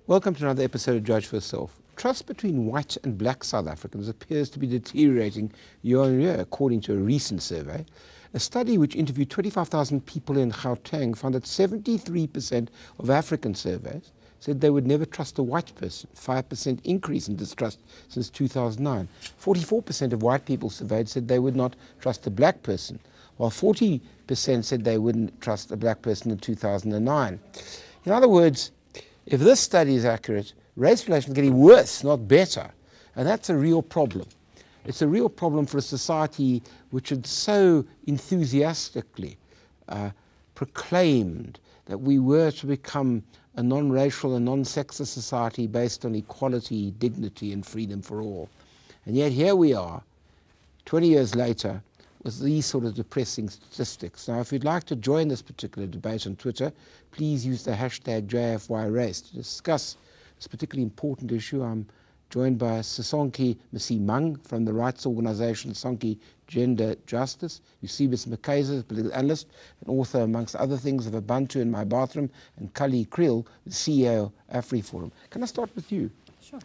Welcome to another episode of Judge for Yourself. Trust between white and black South Africans appears to be deteriorating year on year, according to a recent survey. A study which interviewed 25,000 people in Gauteng found that 73% of African surveys said they would never trust a white person, 5% increase in distrust since 2009. 44% of white people surveyed said they would not trust a black person, while 40% said they wouldn't trust a black person in 2009. In other words, if this study is accurate, race relations are getting worse, not better. And that's a real problem. It's a real problem for a society which had so enthusiastically proclaimed that we were to become a non-racial and non-sexist society based on equality, dignity, and freedom for all. And yet here we are, 20 years later, with these sort of depressing statistics. Now, if you'd like to join this particular debate on Twitter, please use the hashtag JFYRace to discuss this particularly important issue. I'm joined by Sisonke Msimang from the rights organization Sonke Gender Justice, Eusebius McKasier, political analyst and author, amongst other things, of Ubuntu in My Bathroom, and Kallie, Kriel, the CEO of Afriforum. Can I start with you? Sure.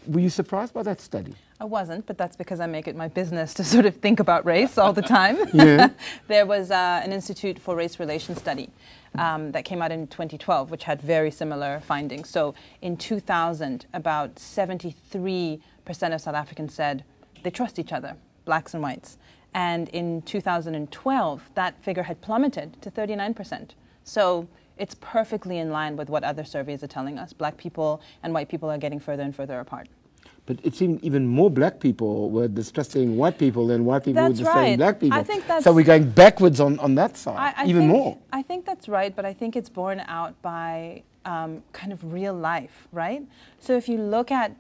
Were you surprised by that study? I wasn't, but that's because I make it my business to sort of think about race all the time. Yeah. There was an Institute for Race Relations study that came out in 2012, which had very similar findings. So in 2000, about 73% of South Africans said they trust each other, blacks and whites. And in 2012, that figure had plummeted to 39%. So it's perfectly in line with what other surveys are telling us. Black people and white people are getting further and further apart. But it seemed even more black people were distrusting white people than white people were distrusting black people. I think that's, so we're going backwards on that side, more. I think that's right, but I think it's borne out by kind of real life, right? So if you look at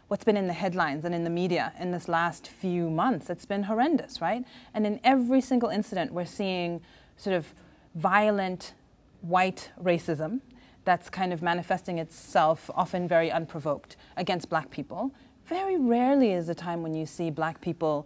what's been in the headlines and in the media in this last few months, it's been horrendous, right? And in every single incident, we're seeing sort of violent white racism that's kind of manifesting itself, often very unprovoked, against black people. Very rarely is a time when you see black people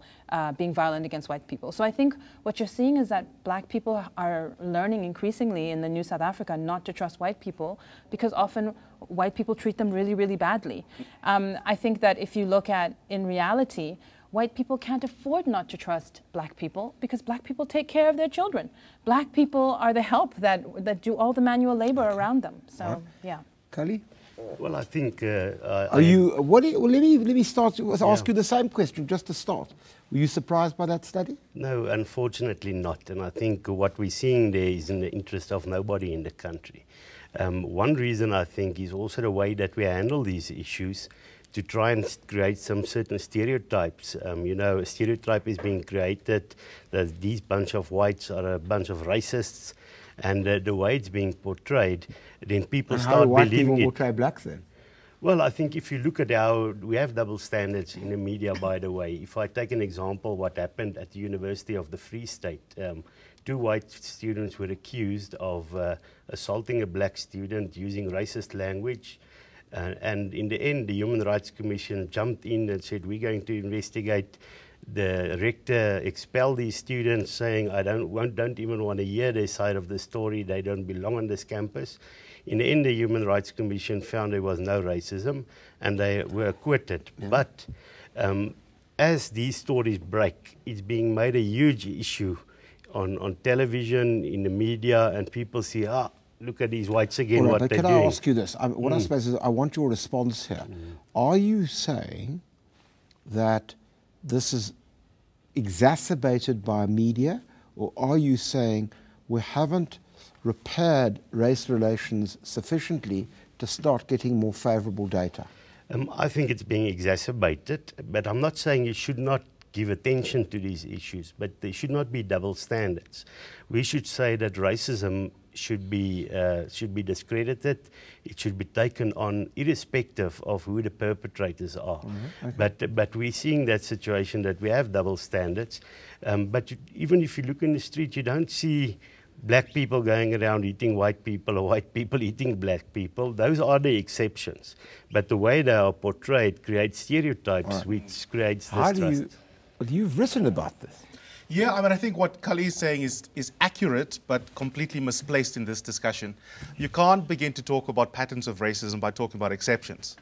being violent against white people. So I think what you're seeing is that black people are learning increasingly in the new South Africa not to trust white people, because often white people treat them really, really badly. I think that if you look at, in reality, white people can't afford not to trust black people because black people take care of their children. Black people are the help that do all the manual labor around them. So, yeah. Kallie? Well, I think... let me start with ask you the same question, just to start. Were you surprised by that study? No, unfortunately not. And I think what we're seeing there is in the interest of nobody in the country. One reason, I think, is also the way that we handle these issues, to try and create some certain stereotypes. You know, a stereotype is being created that these bunch of whites are a bunch of racists, and the way it's being portrayed, then people start believing it. How do white people portray blacks then? Well, I think if you look at how we have double standards in the media, by the way. If I take an example, what happened at the University of the Free State, two white students were accused of assaulting a black student using racist language. And in the end, the Human Rights Commission jumped in and said, we're going to investigate. The rector expelled these students, saying, I don't even want to hear their side of the story. They don't belong on this campus. In the end, the Human Rights Commission found there was no racism, and they were acquitted. Yeah. But as these stories break, it's being made a huge issue on television, in the media, and people see, look at these whites again, what they're doing. But can I ask you this? What I suppose is, I want your response here. Are you saying that this is exacerbated by media, or are you saying we haven't repaired race relations sufficiently to start getting more favorable data? I think it's being exacerbated, but I'm not saying you should not give attention to these issues, but there should not be double standards. We should say that racism should be discredited. It should be taken on irrespective of who the perpetrators are. Okay. But we're seeing that situation that we have double standards. But even if you look in the street, you don't see black people going around eating white people or white people eating black people. Those are the exceptions. But the way they are portrayed creates stereotypes, which creates distrust. You've written about this. Yeah, I mean, I think what Kallie is saying is accurate, but completely misplaced in this discussion. You can't begin to talk about patterns of racism by talking about exceptions.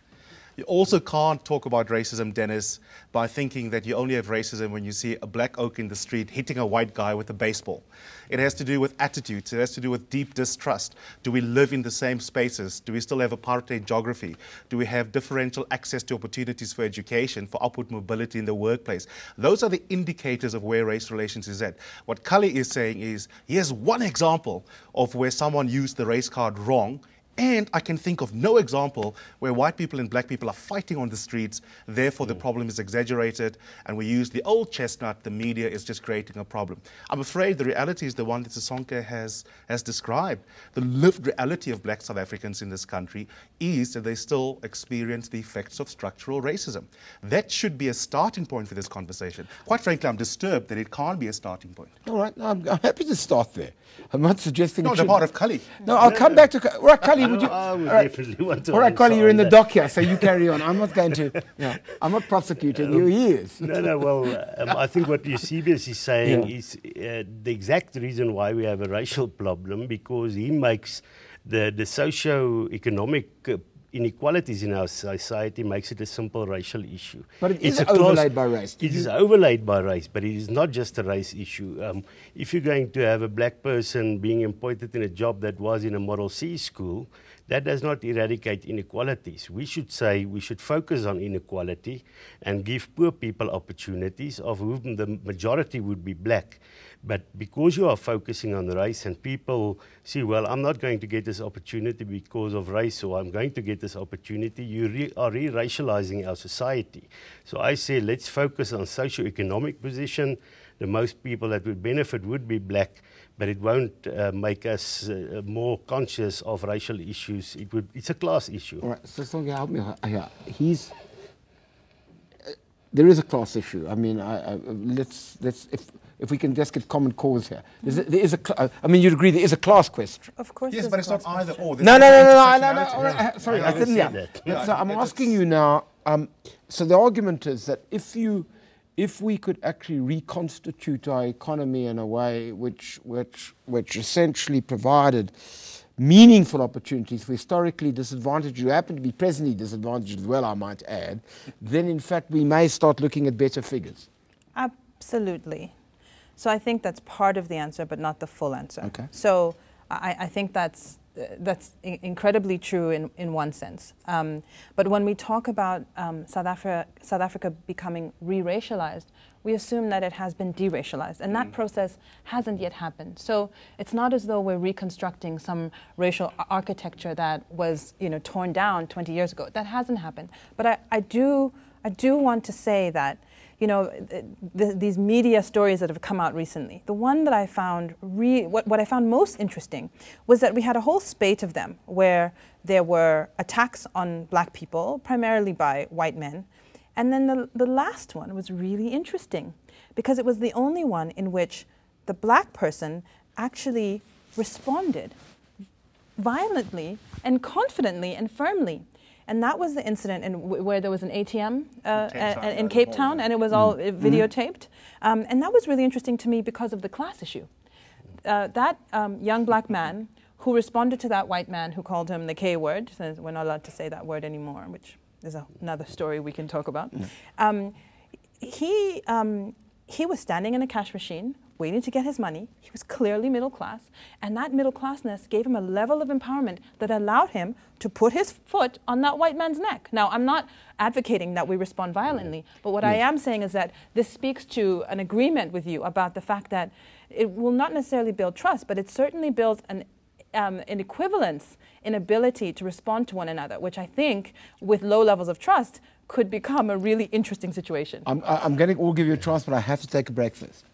You also can't talk about racism, Dennis, by thinking that you only have racism when you see a black oak in the street hitting a white guy with a baseball. It has to do with attitudes. It has to do with deep distrust. Do we live in the same spaces? Do we still have apartheid geography? Do we have differential access to opportunities for education, for upward mobility in the workplace? Those are the indicators of where race relations is at. What Kallie is saying is, here's one example of where someone used the race card wrong, and I can think of no example where white people and black people are fighting on the streets, therefore the problem is exaggerated, and we use the old chestnut, the media is just creating a problem. I'm afraid the reality is the one that Sisonke has described. The lived reality of black South Africans in this country is that they still experience the effects of structural racism. That should be a starting point for this conversation. Quite frankly, I'm disturbed that it can't be a starting point. All right, no, I'm happy to start there. I'm not suggesting No, it the should. part of Kallie. No, I'll come back to. Right, Kallie, would you? I would all right. definitely want to. All right, Kallie, you're in the that. dock here, so you carry on. I'm not going to. I'm not prosecuting you. He is. No, well, I think what Eusebius is saying is the exact reason why we have a racial problem, because he makes the socio-economic inequalities in our society makes it a simple racial issue. But it is overlaid by race. It is overlaid by race, but it is not just a race issue. If you're going to have a black person being appointed in a job that was in a Model C school, that does not eradicate inequalities. We should say we should focus on inequality and give poor people opportunities, of whom the majority would be black. But because you are focusing on race and people see, well, I'm not going to get this opportunity because of race, or I'm going to get this opportunity, you are re-racializing our society. So I say let's focus on socio-economic position. The most people that would benefit would be black, but it won't make us more conscious of racial issues. It's a class issue. All right, so Sonke, help me here. There is a class issue. I mean, if we can just get common cause here. There is I mean, you'd agree there is a class question. Of course. Yes, but it's not either or. No. Sorry, I couldn't hear. So I'm asking you now, so the argument is that if we could actually reconstitute our economy in a way which essentially provided meaningful opportunities for historically disadvantaged, who happen to be presently disadvantaged as well, I might add, then in fact we may start looking at better figures. Absolutely. So I think that's part of the answer, but not the full answer. Okay. So I think that's incredibly true in one sense. But when we talk about South Africa becoming re-racialized, we assume that it has been deracialized, and that process hasn't yet happened. So it's not as though we're reconstructing some racial architecture that was, torn down 20 years ago. That hasn't happened. But I do want to say that, these media stories that have come out recently, the one that I found, what I found most interesting was that we had a whole spate of them where there were attacks on black people, primarily by white men. And then the last one was really interesting because it was the only one in which the black person actually responded violently and confidently and firmly. And that was the incident where there was an ATM in Cape Town, and it was all videotaped. And that was really interesting to me because of the class issue. That young black man who responded to that white man who called him the K word, says we're not allowed to say that word anymore, which is another story we can talk about. He was standing in a cash machine, waiting to get his money. He was clearly middle class, and that middle classness gave him a level of empowerment that allowed him to put his foot on that white man's neck. Now, I'm not advocating that we respond violently, but what I am saying is that this speaks to an agreement with you about the fact that it will not necessarily build trust, but it certainly builds an equivalence in ability to respond to one another, which I think, with low levels of trust, could become a really interesting situation. I'm going to all give you a chance, but I have to take a break first.